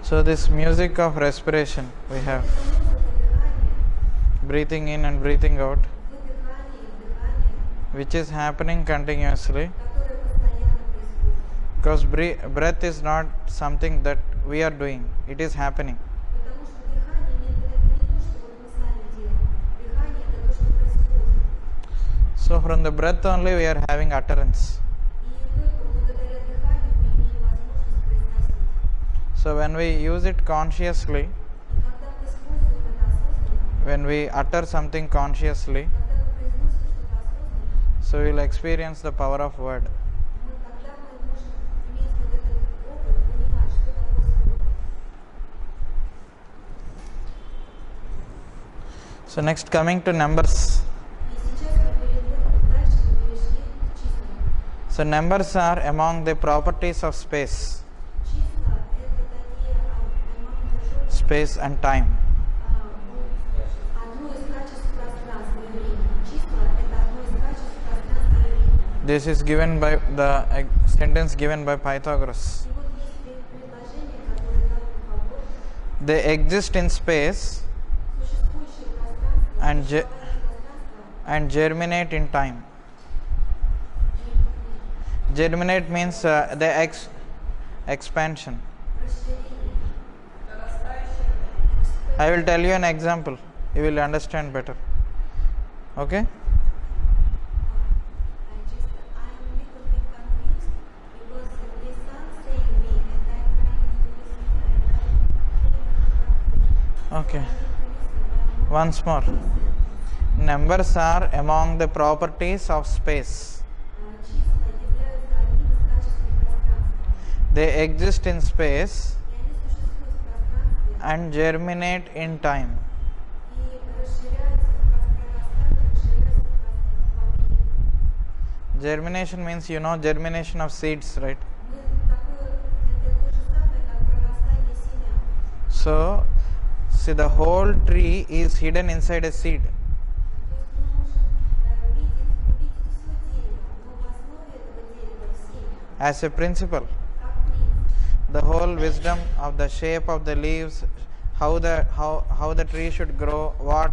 So this music of respiration we have, breathing in and breathing out, which is happening continuously, because breath is not something that we are doing, it is happening. So from the breath only we are having utterance. So when we use it consciously, when we utter something consciously, so we will experience the power of word. So next, coming to numbers. So numbers are among the properties of space and time. This is given by the sentence given by Pythagoras. They exist in space and germinate in time. Germinate means the expansion. I will tell you an example, you will understand better. Okay? Okay. Once more. Numbers are among the properties of space. They exist in space and germinate in time. Germination means, you know, germination of seeds, right? So, see, the whole tree is hidden inside a seed. As a principle, the whole wisdom of the shape of the leaves, how the tree should grow, what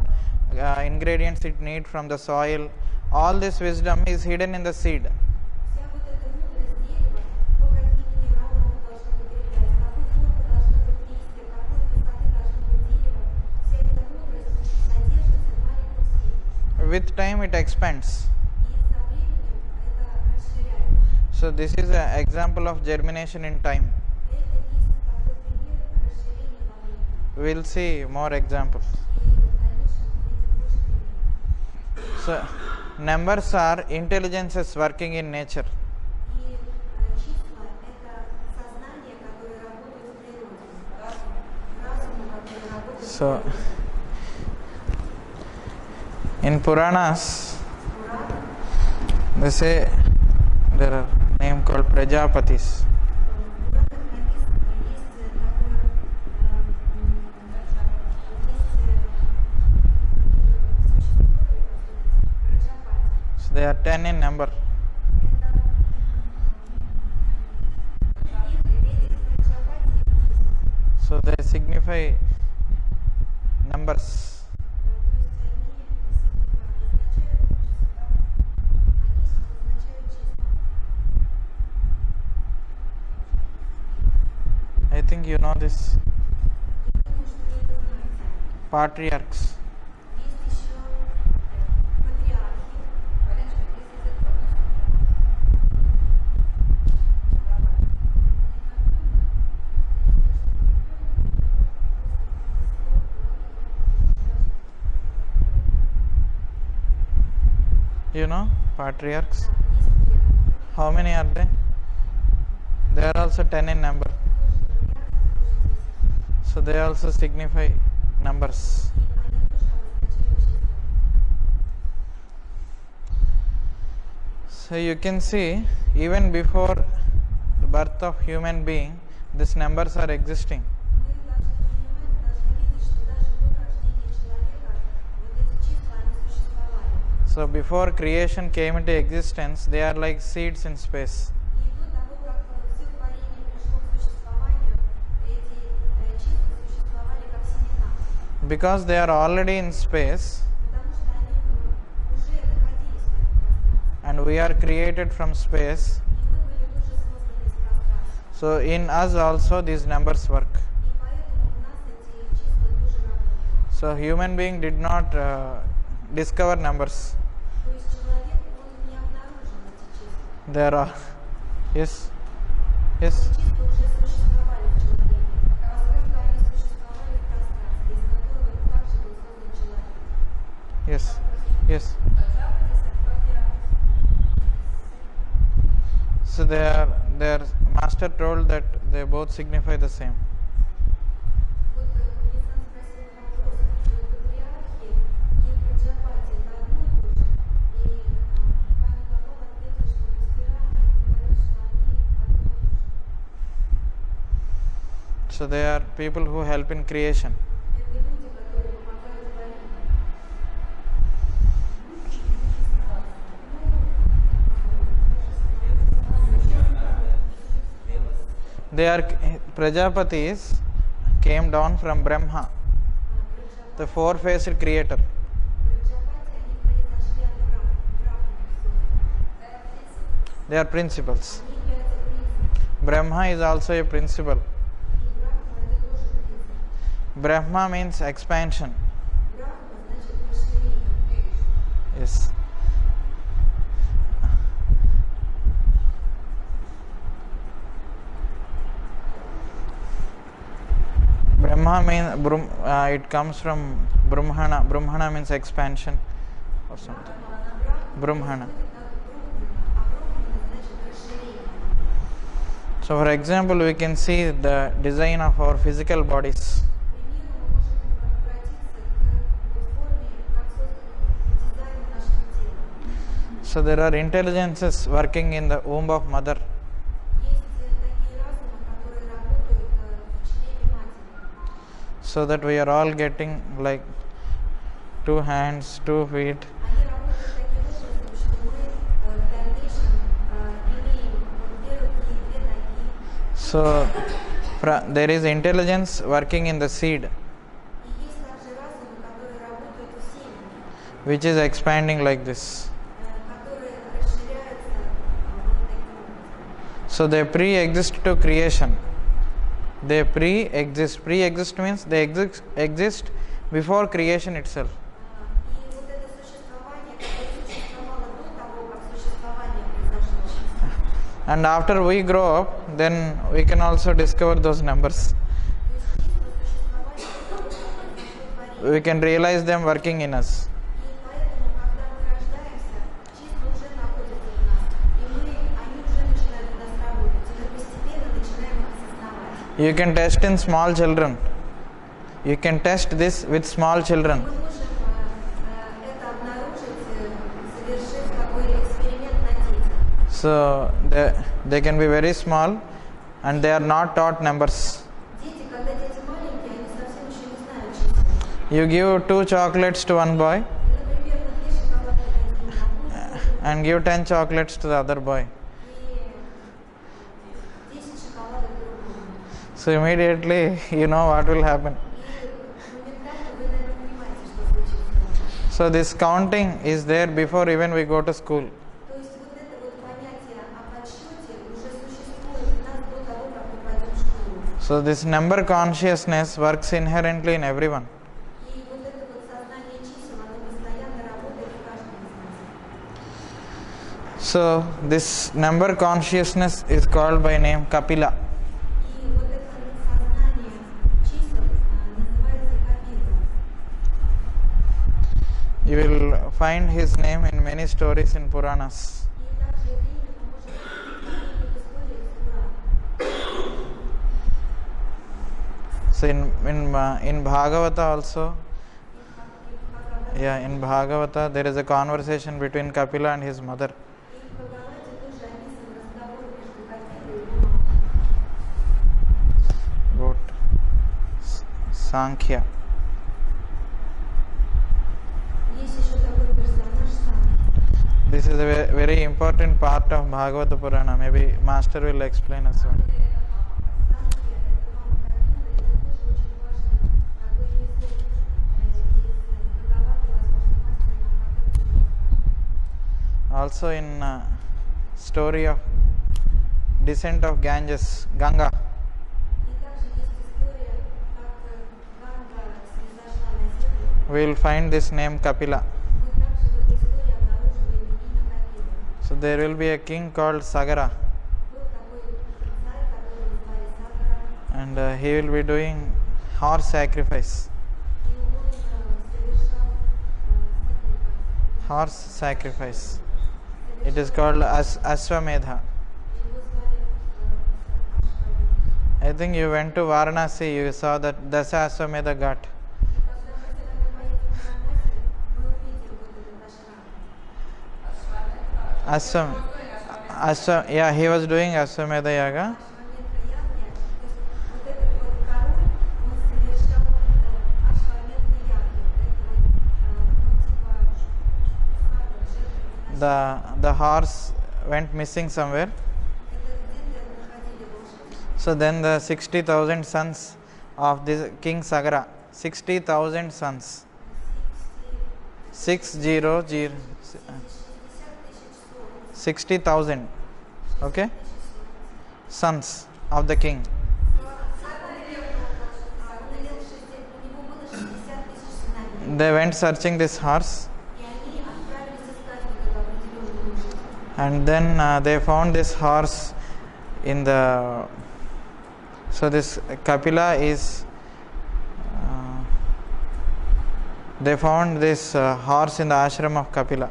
ingredients it needs from the soil, all this wisdom is hidden in the seed. With time it expands. So this is an example of germination in time. We will see more examples. So numbers are intelligences working in nature. So in Puranas, they say there are name called Prajapatis. So they are 10 in number. So they signify numbers. I think you know this. Patriarchs. You know patriarchs? How many are they? They are also 10 in number. So they also signify numbers. So you can see, even before the birth of human being, these numbers are existing. So before creation came into existence, they are like seeds in space. Because they are already in space потому что они уже находились в этом пространстве. and we are created from space, И мы были тоже созданы из пространства. so in us also these numbers work. И поэтому у нас эти числа тоже работают. So human being did not discover numbers. То есть человек, он не обнаружил эти числа. There are, yes, Эти yes. числа уже существовали в человеке, поскольку они существовали в пространстве, из которого также был создан человек. Yes, yes. So their master told that they both signify the same. Вот Нисан спросил вопрос, что патриархи и Праджапати это одно и то же. И Пани Гопал ответил, что мастера говорят, что они одно и то же. So they are people who help in creation. Это люди, которые помогают творению. They are Prajapatis came down from Brahma, the four-faced creator. Праджапати, они произошли от Брахмы. They are principles. Они являются принципом. Brahma is also a principle. И Брахма это тоже принцип. Brahma means expansion. Брахма значит расширение. Yes. Brahma means it comes from Brahmana. Brahmana means expansion or something. Brahmana. So, for example, we can see the design of our physical bodies. So, there are intelligences working in the womb of mother. So that we are all getting like 2 hands, 2 feet. So there is intelligence working in the seed, which is expanding like this. So they pre-exist to creation. They pre-exist. Pre-exist means they exist before creation itself. And after we grow up, then we can also discover those numbers. We can realize them working in us. You can test in small children. You can test this with small children. So they can be very small and they are not taught numbers. You give 2 chocolates to one boy and give 10 chocolates to the other boy. So immediately you know what will happen. So this counting is there before even we go to school. So this number consciousness works inherently in everyone. So this number consciousness is called by name Kapila. You will find his name in many stories in Puranas. So in Bhagavata also, in Bhagavata there is a conversation between Kapila and his mother. About Sankhya. This is a very important part of Bhagavata Purana. Maybe Master will explain us one. Also in story of descent of Ganges, Ganga. И также есть история, как Ганга снизошла на землю. We will find this name Kapila. Мы также в этой истории обнаруживаем имя Капила. So there will be a king called Sagara, Был такой царь, которого звали Сагара, and he will be doing horse sacrifice. и он совершал Horse sacrifice. It is called Ashwamedha. Его звали Ашвамедха. I think you went to Varanasi, you saw that Dasa Ashwamedha Ghat. И когда мы с вами поедем в Варанаси, мы увидим вот этот ашрам. Yeah, he was doing Ashwamedha Yaga. Ашвамедха ягня, то есть вот этот вот король, он совершал ашвамедха ягню. Это вот, The horse went missing somewhere. это где-то находили лошадь. So then the 60,000 sons of this King Sagara, 60,000 sons, 600, 60,000, okay, sons of the king. They went searching this horse, and then they found this horse in the. So this Kapila is. They found this horse in the ashram of Kapila,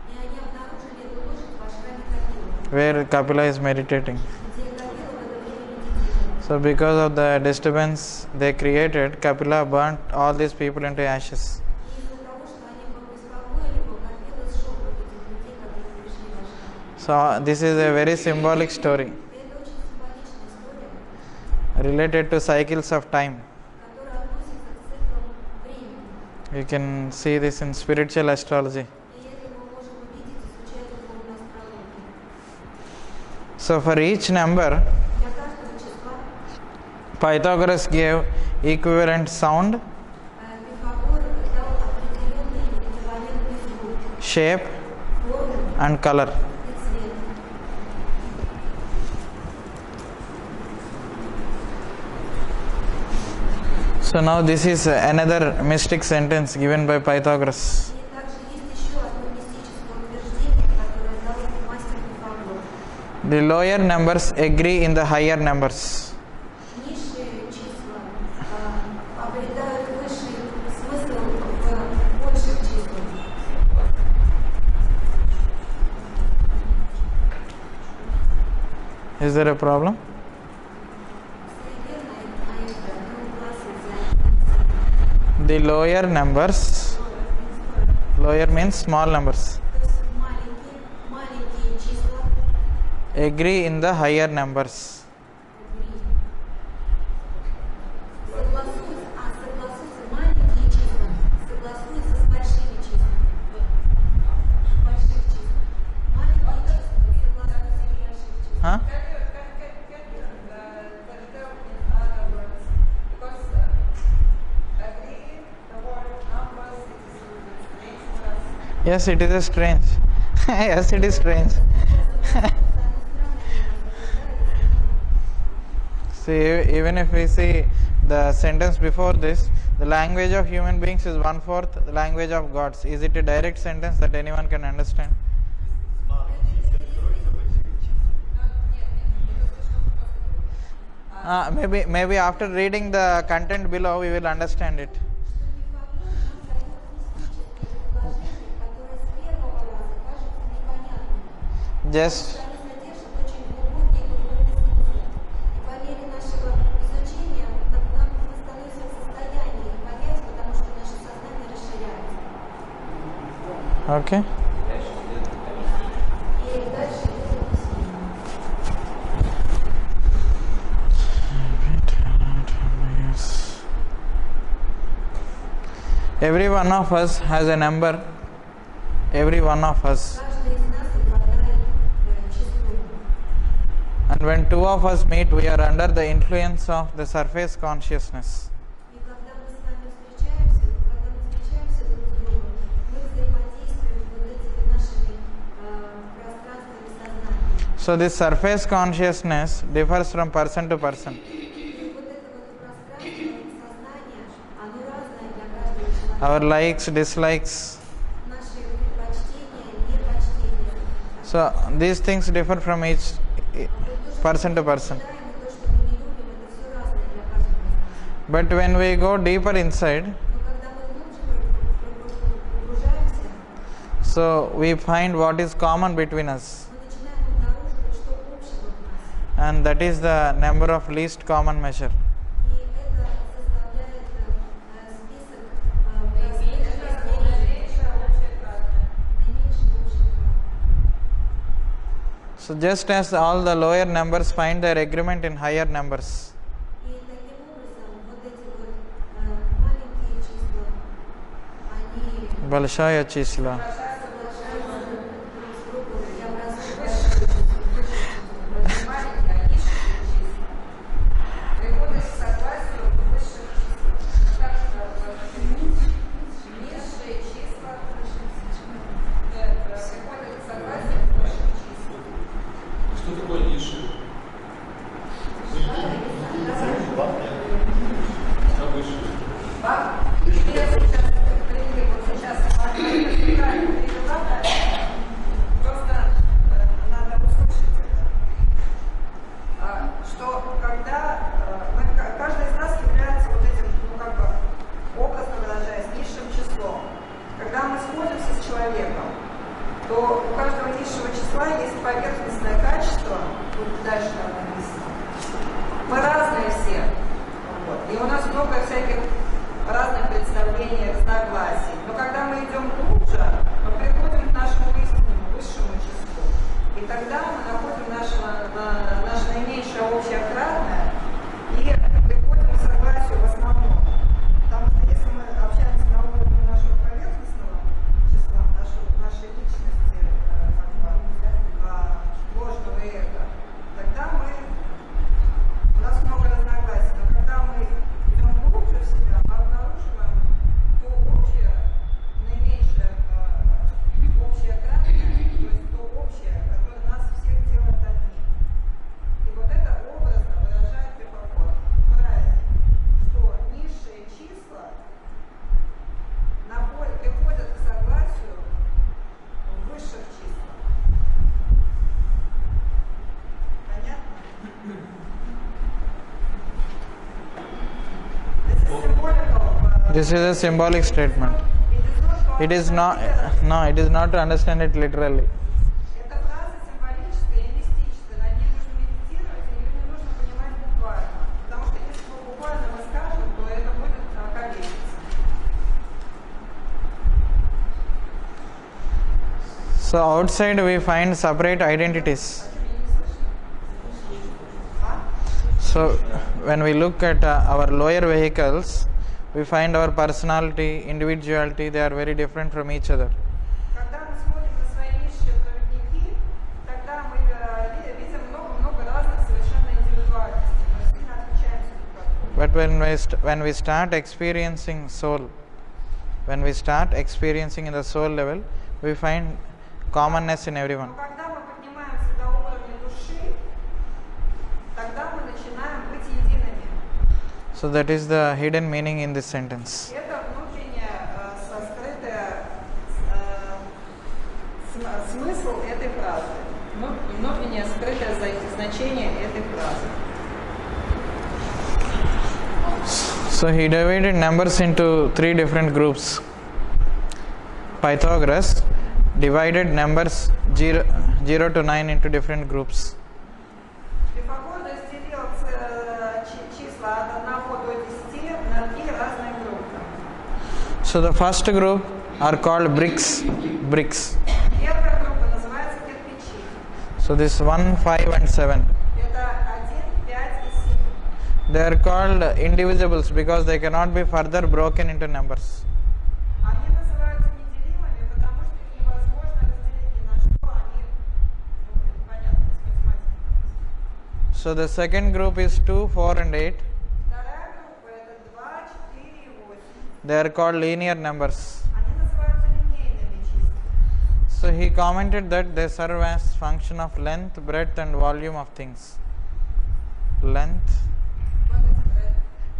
И они обнаружили эту лошадь в ашраме Капила, where Kapila is meditating. где Капила в это время медитировал. So because of the disturbance they created, Kapila burnt all these people into ashes. И из-за того, что они побеспокоили его, Капила сжег вот этих людей, которые пришли в ашрам. So this is a very symbolic story И это очень символичная история, related to cycles of time. которая относится к циклам времени. You can see this in spiritual astrology. И это мы можем увидеть, изучая духовную астрологию. So for each number, Для каждого числа Pythagoras gave equivalent sound, Пифагор дал определенный эквивалентный звук, shape, форму and color. и цвет. So now this is another mystic sentence given by Pythagoras. И также есть еще одно мистическое утверждение, которое дал мастер Пифагор. The lower numbers agree in the higher numbers. Низшие числа обретают высший смысл в больших числах. Is there a problem? The lower numbers, lower means small numbers, То есть маленькие числа agree in the higher numbers. согласуются маленькие числа, согласуются с большими числами. Больших чисел. Маленькие числа согласуются с больших числами. Huh? Yes, it is a strange. Yes, it is strange. See, even if we see the sentence before this, the language of human beings is 1/4 the language of gods. Is it a direct sentence that anyone can understand? Maybe after reading the content below we will understand it. Just okay. Every one of us has a number. Every one of us. And when two of us meet, we are under the influence of the surface consciousness. И когда мы с вами встречаемся друг с другом, мы взаимодействуем вот этими нашими So this surface consciousness differs from person to person. И вот это вот пространство сознания, оно разное для каждого человека. Our likes, dislikes. Наши предпочтения, непочтения. So these things differ from each person to person. Считаем и то, что мы не любим, это все разное для каждого из нас. But when we go deeper inside, Но когда мы глубже погружаемся, so we find what is common between us, мы начинаем обнаруживать, что общего в нас. and that is the number of least common measure. И это составляет список наименьшего общего правила. So just as all the lower numbers find their agreement in higher numbers, И таким образом вот эти вот маленькие числа, они большое число. соглашаются друг с другом и образуют большое число. Маленькие, а низшие числа приходят к согласию высших чисел. Как низшие числа приходят к согласию высших чисел. Что такое низшее? А высшее? Я сейчас привела, просто надо услышать это. Что когда каждый из нас является вот этим, образно выражаясь, низшим числом. Когда мы сходимся с человеком, то у каждого низшего числа есть поверхностное качество, вот дальше там написано. Мы разные все. Вот. И у нас много всяких разных представлений, разногласий. Но когда мы идем глубже, мы приходим к нашему истинному, высшему числу. И тогда мы находим наше наименьшее общее кратное и приходим к согласию в основном. Потому что если мы общаемся на уровне нашего поверхностного числа, нашей личности, ложного эго, тогда у нас много разногласий. Но когда мы идем глубже в себя, мы обнаруживаем то общее, наименьшее общее кратное, то есть то общее, которое нас всех делает одним. И вот это образно выражает Крипакор в фразе, что низшие числа приходят к согласию в высших числах. Понятно? This is a symbolic statement. It is not to understand it literally. Эта фраза символическая и мистическая, на ней нужно медитировать, и ее не нужно понимать буквально. Потому что если мы буквально расскажем, то это будет колебиться. So outside we find separate identities. So when we look at our lower vehicles, we find our personality, individuality, they are very different from each other. Когда мы смотрим на свои низшие проводники, тогда мы видим много разных совершенно индивидуальностей. Мы сильно отличаемся друг от друга. But when we start experiencing soul, when we start experiencing in the soul level, we find commonness in everyone. Но когда мы поднимаемся до уровня души, тогда мы начинаем быть едиными. So that is the hidden meaning in this sentence. Это внутреннее, скрытое смысл этой фразы. Внутреннее скрытое значение этой фразы. So he divided numbers into three different groups. Pythagoras divided numbers 0 to 9 into different groups. Пифагор разделил числа от 1 до 10 на 3 разные группы. So the first group are called bricks. Первая группа называется кирпичи. So this 1, 5 and 7. Это 1, 5 и 7. They are called indivisibles because they cannot be further broken into numbers. Они называются неделимыми, потому что их невозможно разделить ни на что. Они, это понятно, из математики. So the second group is 2, 4 and 8. Вторая группа это 2, 4 и 8. They are called linear numbers. Они называются линейными числами. So he commented that they serve as function of length, breadth and volume of things. Length,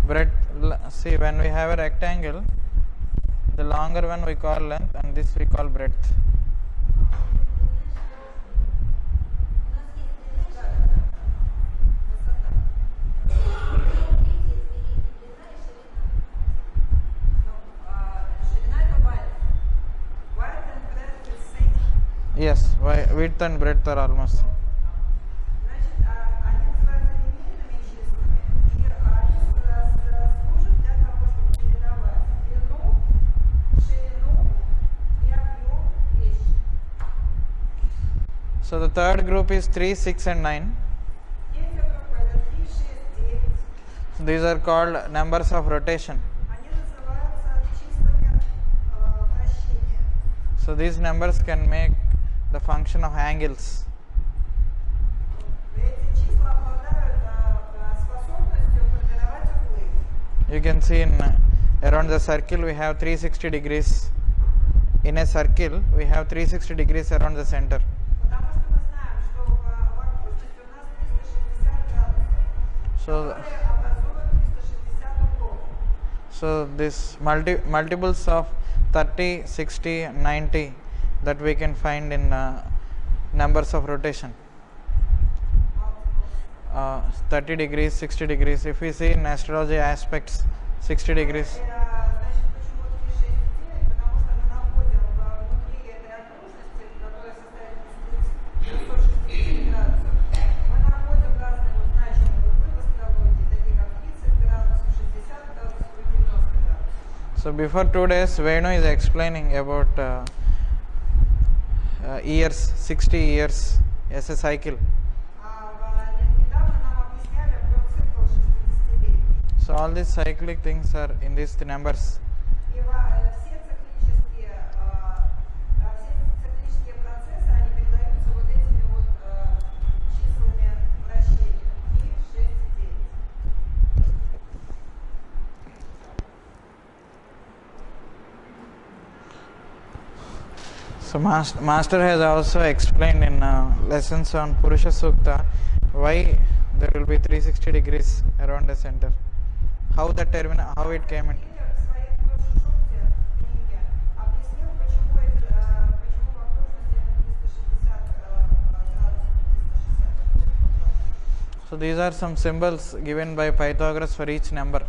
breadth. See, when we have a rectangle, the longer one we call length and this we call breadth. Yes, width and breadth are almost. So the third group is 3, 6 and 9. These are called numbers of rotation. So these numbers can make the function of angles. You can see in around the circle we have 360 degrees. In a circle we have 360 degrees around the center. So this multiples of 30, 60, 90 that we can find in numbers of rotation. 30 degrees, 60 degrees. If we see in astrology aspects, 60 degrees. So before 2 days, Venu is explaining about years, 60 years as a cycle. So all these cyclic things are in these numbers. So Master has also explained in lessons on Purusha Sukta why there will be 360 degrees around the center. How it came in. So these are some symbols given by Pythagoras for each number.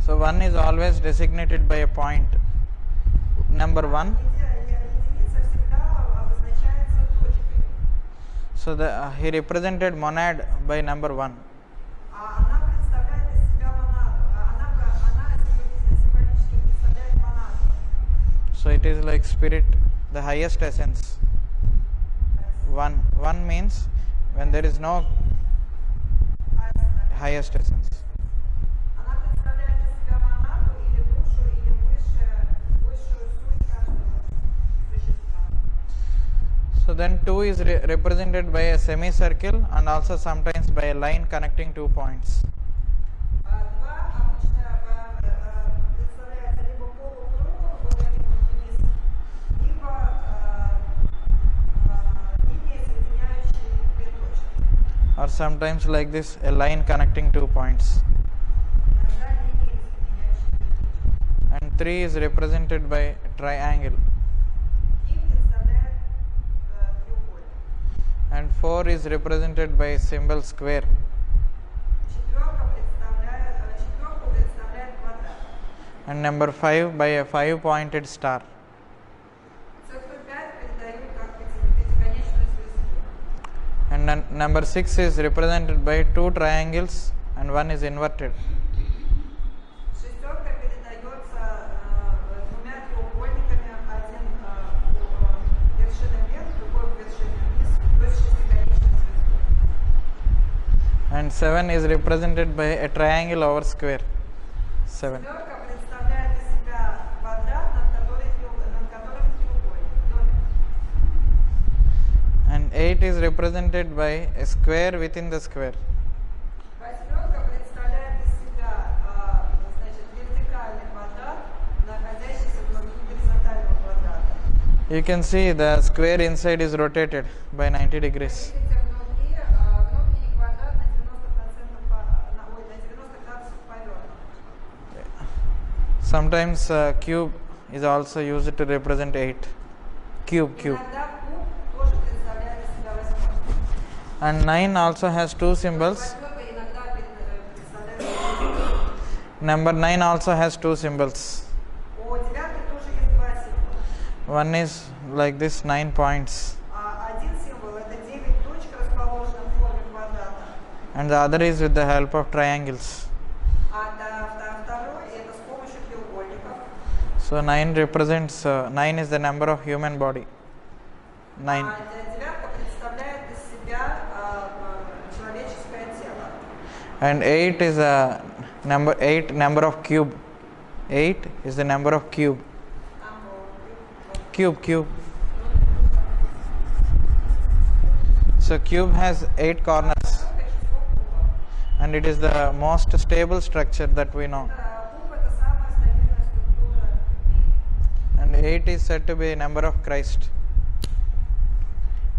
So 1 is always designated by a point. Number 1. So he represented monad by number 1. So it is like spirit, the highest essence. 1 means when there is no highest essence. So then 2 is represented by a semicircle and also sometimes by a line connecting 2 points. Or sometimes like this, a line connecting 2 points. And 3 is represented by a triangle. And 4 is represented by symbol square. And number 5 by a 5-pointed star. And number 6 is represented by 2 triangles and 1 is inverted. And 7 is represented by a triangle over square. 7. And 8 is represented by a square within the square. You can see the square inside is rotated by 90 degrees. Видите, внутренний квадрат на 90%, на 90 градусов повернут. Sometimes cube is also used to represent 8. Cube. Иногда куб тоже представляет из себя восьмерку. And 9 also has two symbols. Восьмерка иногда представляет Number 9 also has two symbols. у девятки тоже есть два символа. One is like this 9 points, Один символ это 9 точек, расположенных в форме квадрата. and the other is with the help of triangles. Второй это с помощью треугольников. So 9 represents 9 is the number of human body. 9. Девятка представляет из себя человеческое тело. And 8 is a number of cube. 8 is the number of cube. Cube. So cube has 8 corners, and it is the most stable structure that we know. Куб это самая стабильная структура в мире. And 8 is said to be number of Christ.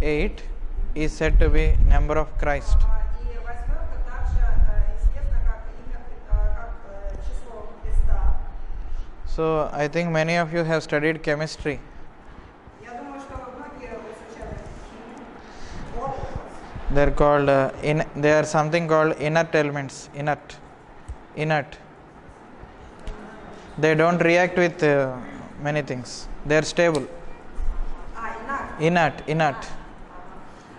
8 is said to be number of Christ. И восьмерка также известна как число Христа. So I think many of you have studied chemistry. Я думаю, что многие изучали химию. They're called they are something called inert elements. Inert. They don't react with many things. They are stable. Инерт. Inert.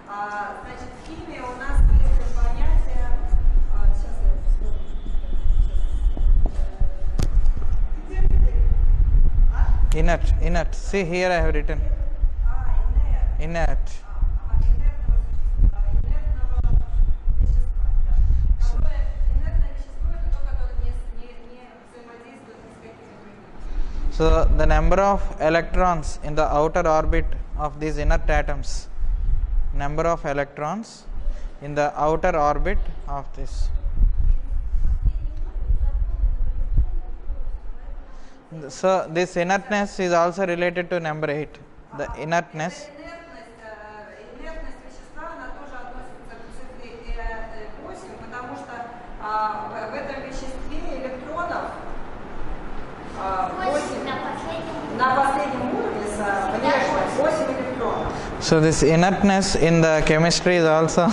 Значит, в химии у нас есть понятие, сейчас я вспомню. Inert. See, here I have written Инерт. inert. Инертного вещества, да. Инертное вещество это то, которое не взаимодействует ни с какими другими. So the number of electrons in the outer orbit of these inert atoms, number of electrons in the outer orbit of this. So this inertness is also related to number 8. The inertness. Инертность вещества, она тоже относится к цифре 8, потому что в этом веществе электронов 8 на последнем уровне внешне 8 электронов. So this inertness in the chemistry is also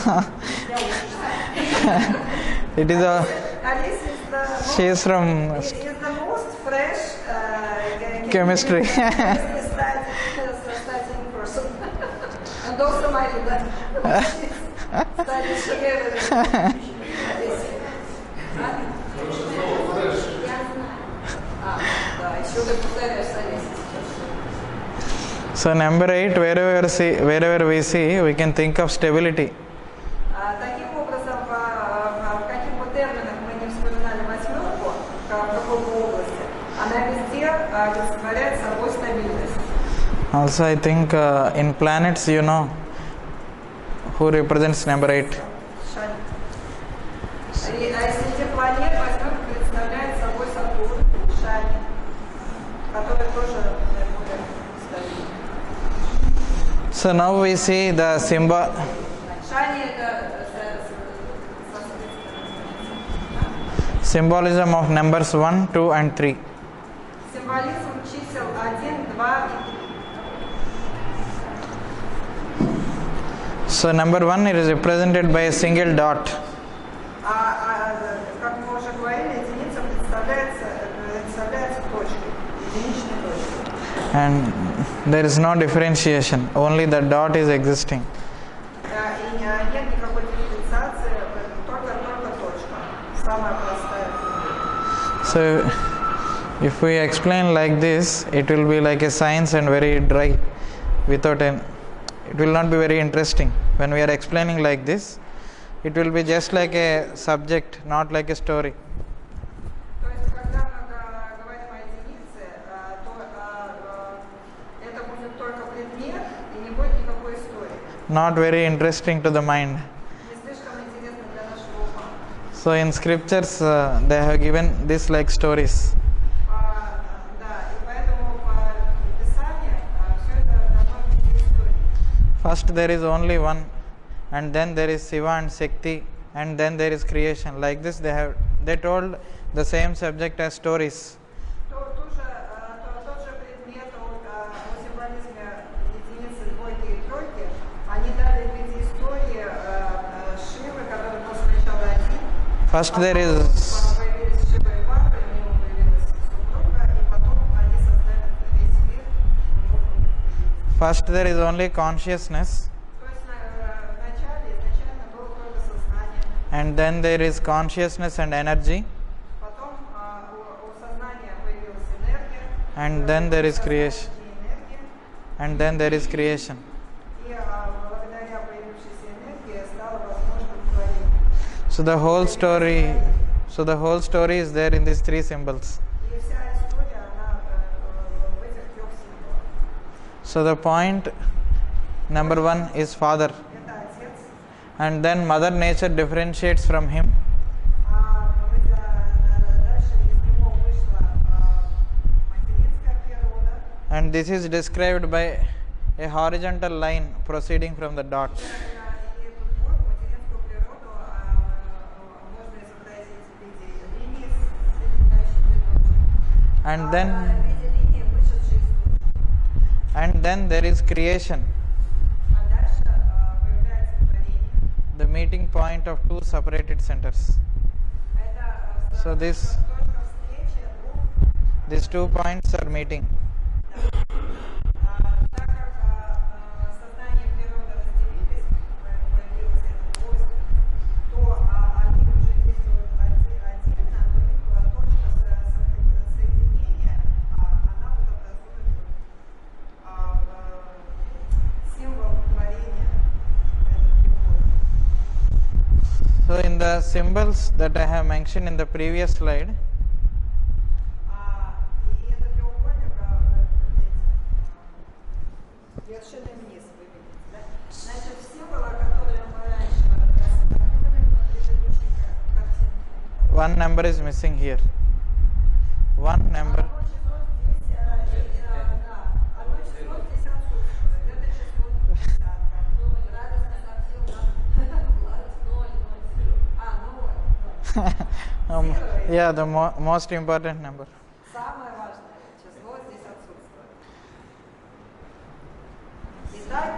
it is a Alice is the she is from most fresh chemistry. studying person. And also Marina. Studies together. Да, еще ты повторяешь Алисе сейчас. So number 8, wherever we see, we can think of stability. Таким образом, в каких бы терминах мы не вспоминали восьмерку, в какой бы области, она везде олицетворяет собой стабильность. Also, I think in planets, you know, who represents number 8? Шань. А среди планет восьмерка представляет собой Сатурн, Шань, который тоже наиболее стабильный. So now we see the symbol. Шани это Symbolism of numbers 1, 2 and 3. символизм чисел 1, 2 и 3. So number 1 is represented by a single dot. Как мы уже говорили, единица представляется точкой, единичной точкой. And there is no differentiation, only the dot is existing. И нет никакой дифференциации, только точка, самая простая. So if we explain like this, it will be like a science and very dry, without an, it will not be very interesting. When we are explaining like this, it will be just like a subject, not like a story. То есть, когда мы говорим о единице, то это будет только предмет и не будет никакой истории. Not very interesting to the mind. Не слишком интересно для нашего ума. So in scriptures, they have given this like stories. Да, и поэтому в Писании все это First there is only one, and then there is Shiva and Shakti, and then there is creation. Like this they told the same subject as stories. Тот же предмет о символизме единицы, двойки и тройки, они дали в виде истории Шивы, который был сначала один. First there is Появились Шива и Парва, у него появилась супруга, и потом они создали весь мир. First there is only consciousness, То есть изначально было только сознание. and then there is consciousness and energy, Потом у сознания появилась энергия. and then there is creation. И энергия. And then there is creation. И благодаря появившейся энергии стало возможным творение. So the whole story is there in these three symbols. И вся история, она в этих трех символах. So the point number one is father, Это отец, and then mother nature differentiates from him, дальше из него вышла материнская природа, and this is described by a horizontal line proceeding from the dot. и эту материнскую природу можно изобразить в виде линии, соединяющей две точки. And В then виде линии, вышедшей из точки. there is creation, А дальше появляется творение. the meeting point of two separated centers. Это So this точка встречи двух. these 2 points are meeting. Так как сознание и природа разделились, появилось это войско, то они уже действуют отдельно, но их точка соединения, она вот образует символ творения, этот треугольник. So in the symbols that I have mentioned in the previous slide, И этот треугольник вершины вниз выглядит. Да? Значит, в символах, которые мы раньше рассматривали на предыдущей картинке, one number is missing here. One number. одно число здесь, одно число здесь отсутствует. Это число десятка. Радостно сообщил нам. 0. Yeah, the most important number. Самое важное число здесь отсутствует. Итак,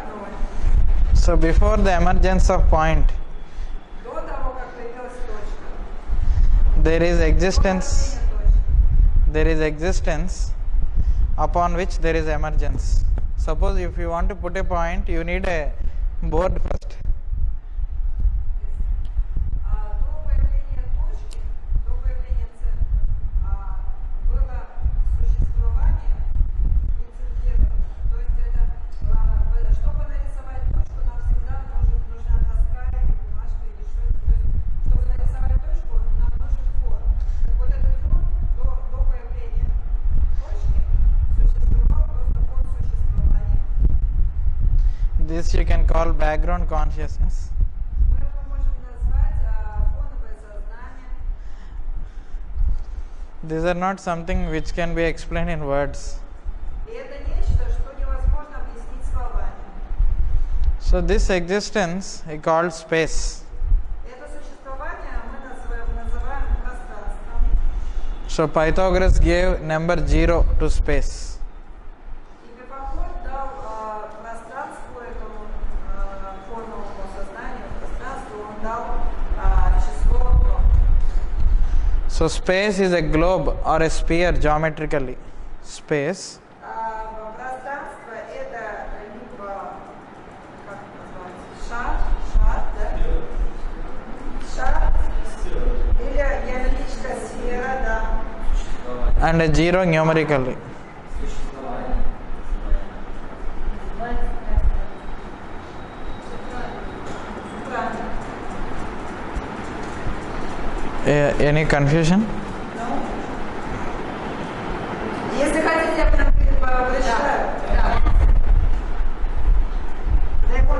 0. So before the emergence of point, До того, как появилась точка, there is до existence. появления точки, There is existence upon which there is emergence. Suppose if you want to put a point, you need a board first. до появления точки, до появления центра, было существование принципировано. То есть это, чтобы нарисовать точку, нам всегда нужна доска или бумажка или что-то. То есть, чтобы нарисовать точку, нам нужен фон. Так вот этот фон до появления точки существовал просто фон существования. This you can call background consciousness. Мы его можем назвать фоновое сознание. These are not something which can be explained in words. И это нечто, что невозможно объяснить словами. So this existence is called space. Это существование мы называем пространством. So Pythagoras gave number 0 to space. И Пифагор дал пространству этому фоновому сознанию, пространству, он дал число 0. So space is a globe or a sphere geometrically. Space. Пространство это либо, как это называется, шар, да? Шар или геометрическая сфера, да. And a 0 numerically. Any confusion? Если хотите, я прочитаю. Дай Бог,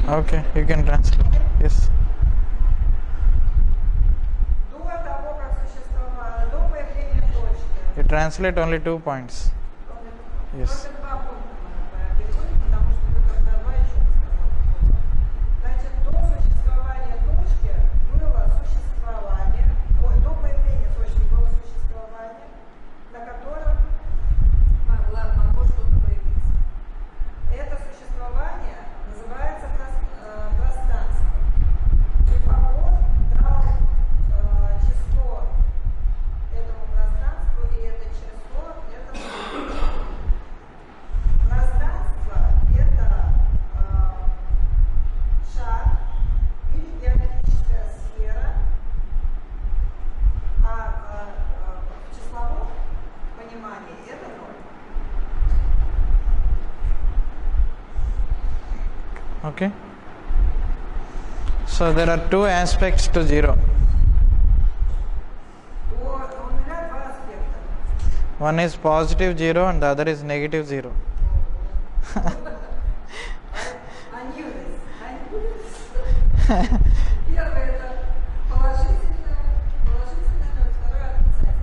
Okay, you can translate. Yes. до того, как существовало, до появления точки, You translate only 2 points. Yes. Только два пункта мы переводим, потому что вы когда два еще не сказали. Значит, до существования точки было существование, до появления точки было существование, на котором могло что-то появиться. Это существование называется пространство. Пифагор дал число этому пространству, и это число этому. Пространство – это шар или геометрическая сфера, а в числовом понимании это ноль. Okay. So there are two aspects to zero. У нуля два аспекта. One is positive zero and the other is negative zero. I knew this. Первое это положительное ноль, второе отрицательное.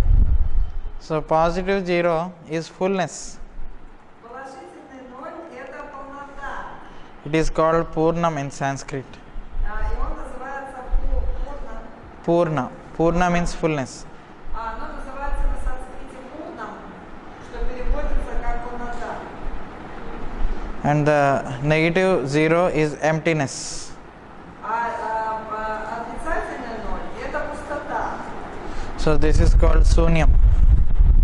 So positive zero is fullness. Положительный ноль это полнота. It is called Purnam in Sanskrit. И он называется пурна. Purna. Purna means fullness. Оно называется на санскрите пурнам, что переводится как полнота. And the negative zero is emptiness. Отрицательный ноль это пустота. So this is called Sunyam.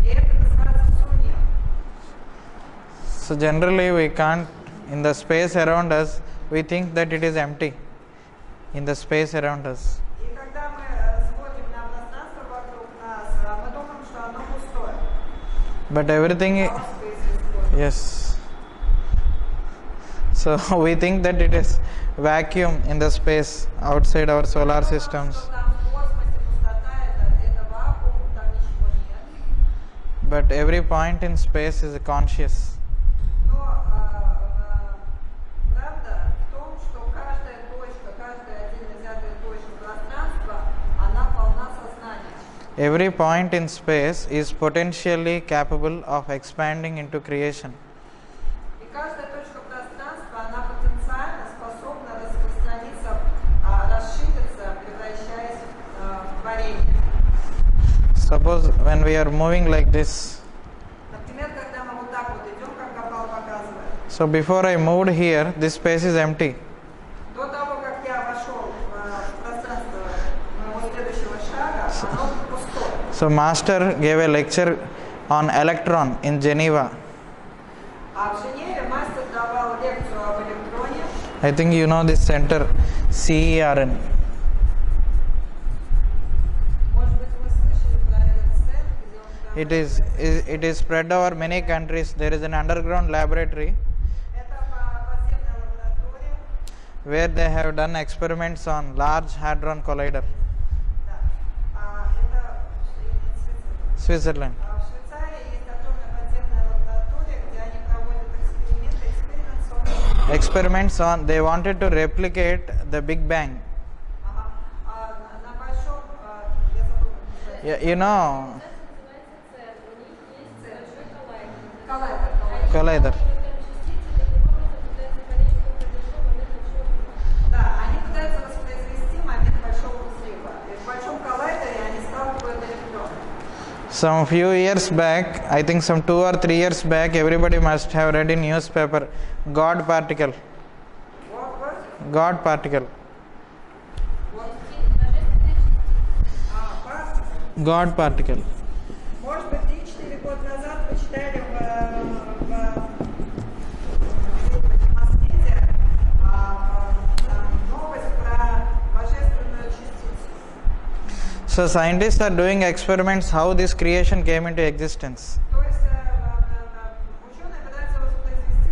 И это называется шунья. So generally we can't, in the space around us, we think that it is empty. In the space around us. И когда мы смотрим на пространство вокруг нас, мы думаем, что оно пустое. But everything, Our space is void. yes. So we think that it is vacuum in the space outside our solar systems. Что там в космосе пустота, это вакуум, там ничего нет. But every point in space is conscious. Но правда в том, что каждая точка, каждая отдельно взятая точка пространства, она полна сознания. Every point in space is potentially capable of expanding into creation. И каждая точка пространства, она потенциально способна распространиться, расшириться, превращаясь в творение. Suppose when we are moving like this. Например, когда мы вот так вот идем, как Гопал показывает. So before I moved here, this space is empty. До того, как я вошел в пространство моего следующего шага, оно пустое. So Master gave a lecture on electron in Geneva. А в Женеве мастер давал лекцию об электроне. I think you know this center, CERN. Может быть, вы слышали про этот центр, где он там... It is spread over many countries. There is an underground laboratory Это подземная лаборатория. where they have done experiments on Large Hadron Collider, Да. Это в Швейцарии. Switzerland. В Швейцарии есть огромная подземная лаборатория, где они проводят эксперименты, Experiments on, they wanted to replicate the Big Bang. Ага. На большом, я забыла, You know, коллайдер. collider. Да, они пытаются воспроизвести момент большого взрыва. И в большом коллайдере они сталкивают электроны. Some few years back, I think some 2 or 3 years back, everybody must have read in newspaper, God particle. Вот. God particle. Вот. Классно. God particle. Может быть, 3-4 года назад вы читали в Москве новость про божественную частицу. So scientists are doing experiments how this creation came into existence. То есть ученые пытаются воспроизвести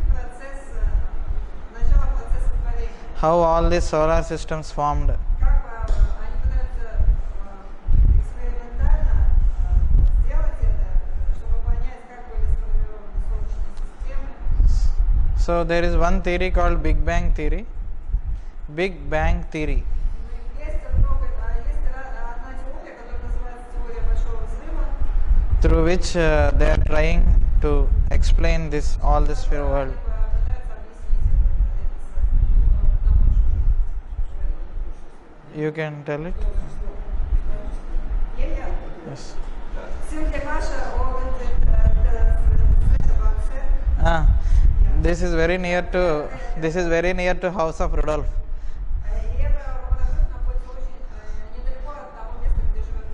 начало процесса творения. How all these solar systems formed. Как они пытаются экспериментально сделать это, чтобы понять, как были сформированы солнечные системы. So there is one theory called Big Bang theory. Big Bang theory. Есть одна теория, которая называется теория большого взрыва. Through which they are trying to explain this all this sphere world. Пытаются объяснить это. You can tell it. Я. Yes. Сегодня Маша Ah, this is very near to house of Rudolf. И это Рободожит находится очень недалеко от того места, где живет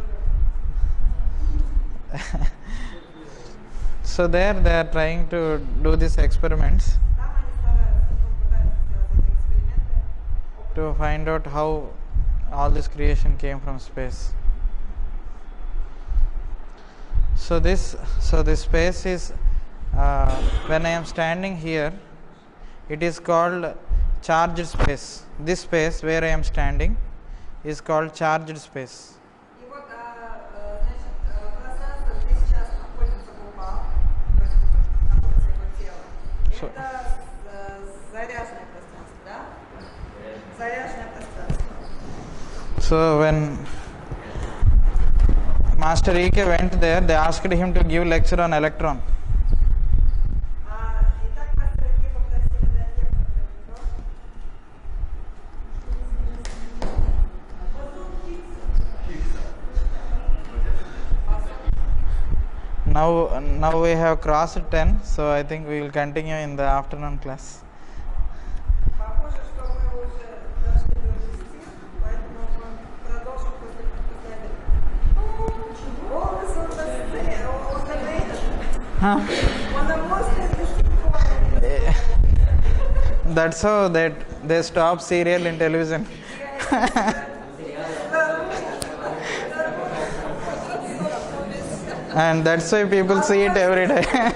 Рудольф. So there they are trying to do these experiments Там они пытаются сделать эти эксперименты. to find out how all this creation came from space. So this space is when I am standing here, it is called charged space. This space where I am standing is called charged space. И вот, значит, пространство, где сейчас находится Гурбал, то есть находится его тело, это заряженное пространство, да? Заряженное пространство. So when Master E.K. went there, they asked him to give lecture on electron. И так мастер Ики попросили дать лекцию про Now we have crossed 10, so I think we will continue in the afternoon class. Похоже, что мы уже дошли до 10, поэтому мы продолжим после обеда. О, Huh? он на мостике. That's how they stop serial in television. And that's why people see it every day.